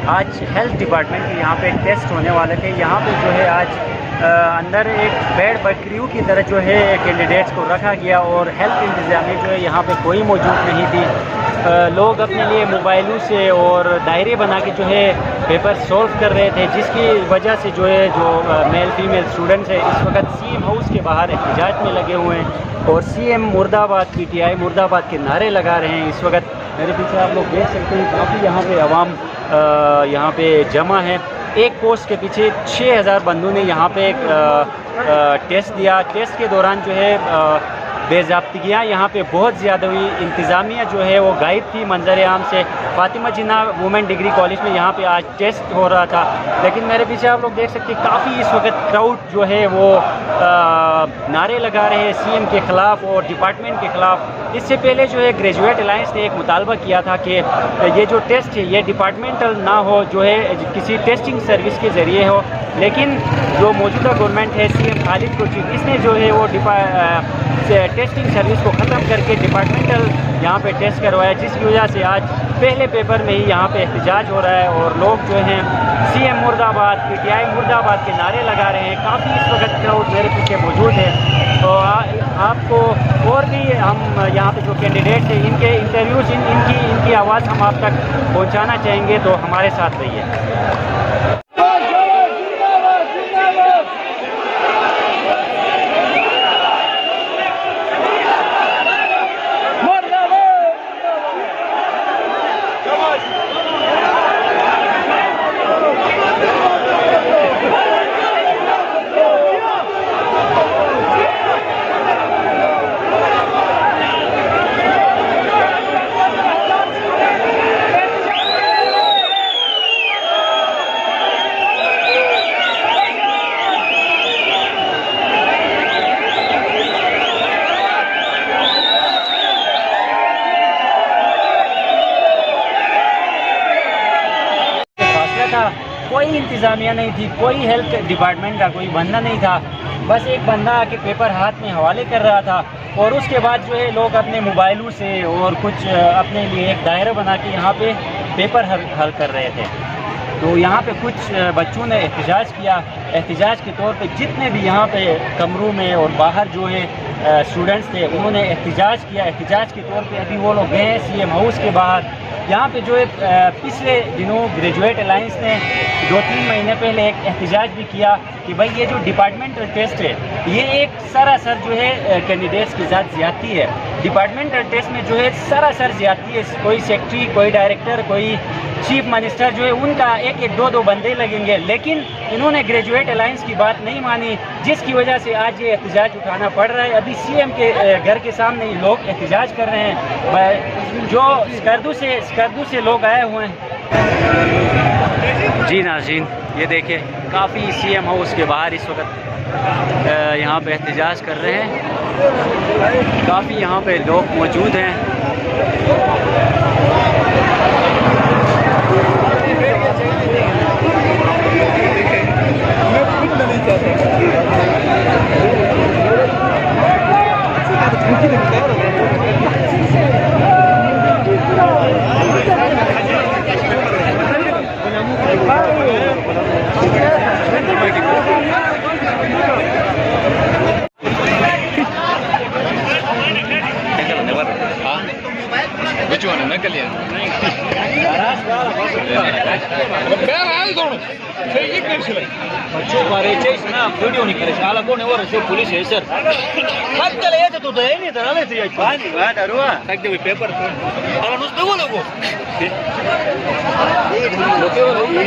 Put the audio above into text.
आज health department के यहाँ पे एक टेस्ट होने वाले थे। यहाँ पे जो है आज अंदर एक बेड बकरियों की तरह जो है कैंडिडेट्स को रखा गया और हेल्थ इंतज़ामिया जो है यहाँ पे कोई मौजूद नहीं थी। लोग अपने लिए मोबाइलों से और डायरी बना के जो है पेपर सॉल्व कर रहे थे, जिसकी वजह से जो है जो मेल फीमेल स्टूडेंट्स हैं इस वक्त सीएम हाउस के बाहर एहतजाज में लगे हुए हैं और सीएम मुर्दाबाद पीटीआई मुर्दाबाद के नारे लगा रहे हैं। इस वक्त मेरे पीछे आप लोग देख सकते हैं काफ़ी यहाँ पे अवाम यहाँ पे जमा है। एक पोस्ट के पीछे 6000 बंदों ने यहाँ पे एक टेस्ट दिया। टेस्ट के दौरान जो है बेज़ाब्तियाँ यहाँ पे बहुत ज़्यादा हुई। इंतज़ामिया जो है वो गायब थी मंजर आम से। फातिमा जिन्ना वुमेन डिग्री कॉलेज में यहाँ पे आज टेस्ट हो रहा था, लेकिन मेरे पीछे आप लोग देख सकते हैं काफ़ी इस वक्त क्राउड जो है वो नारे लगा रहे हैं सीएम के ख़िलाफ़ और डिपार्टमेंट के ख़िलाफ़। इससे पहले जो है ग्रेजुएट अलायंस ने एक मुतालबा किया था कि ये जो टेस्ट है ये डिपार्टमेंटल ना हो, जो है किसी टेस्टिंग सर्विस के ज़रिए हो। लेकिन जो मौजूदा गवर्नमेंट है सीएम खालिद कुरैशी, इसने जो है वो टेस्टिंग सर्विस को ख़त्म करके डिपार्टमेंटल यहाँ पे टेस्ट करवाया, जिसकी वजह से आज पहले पेपर में ही यहाँ पे एहतजाज हो रहा है और लोग जो हैं सीएम मुर्दाबाद पीटीआई मुर्दाबाद के नारे लगा रहे हैं। काफ़ी इस वक्त क्राउड मेरे पीछे मौजूद है। तो आपको और भी हम यहाँ पे जो कैंडिडेट्स हैं इनके इंटरव्यूज इनकी आवाज़ हम आप तक पहुँचाना चाहेंगे, तो हमारे साथ रहिए। कोई इंतज़ामिया नहीं थी, कोई हेल्थ डिपार्टमेंट का कोई बंदा नहीं था, बस एक बंदा आके पेपर हाथ में हवाले कर रहा था और उसके बाद जो है लोग अपने मोबाइलों से और कुछ अपने लिए एक दायरा बना के यहाँ पे पेपर हल कर रहे थे। तो यहाँ पे कुछ बच्चों ने एहतजाज किया। एहतजाज के तौर पे जितने भी यहाँ पे कमरों में और बाहर जो है स्टूडेंट्स थे उन्होंने एहतजाज किया। एहतजाज के तौर पे अभी वो लोग गए सीएम हाउस के बाहर। यहाँ पे जो है पिछले दिनों ग्रेजुएट अलायंस ने 2-3 महीने पहले एक एहतजाज भी किया कि भाई ये जो डिपार्टमेंटल टेस्ट है ये एक सरासर जो है कैंडिडेट्स के साथ ज़्यादती है। डिपार्टमेंटल टेस्ट में जो है सरासर ज़्यादती है। कोई सेक्रेटरी, कोई डायरेक्टर, कोई चीफ मिनिस्टर जो है उनका एक 2 बंदे लगेंगे, लेकिन इन्होंने ग्रेजुएट अलायंस की बात नहीं मानी, जिसकी वजह से आज ये एहतजाज उठाना पड़ रहा है। अभी सीएम के घर के सामने लोग एहतजाज कर रहे हैं, जो स्कर्दू से लोग आए हुए हैं। जी नाज़रीन, ये देखिए काफ़ी सीएम हाउस के बाहर इस वक्त यहाँ पे एहतजाज कर रहे हैं। काफ़ी यहाँ पे लोग मौजूद हैं। बच्चों बारे वीडियो नहीं करे शाला कोण वर से पुलिस है सर हात त्याला येत होतं हे नाही तर आले ते पाणी वा दारूवा टाक दे पेपर मला नुसतं बोलू गो लोके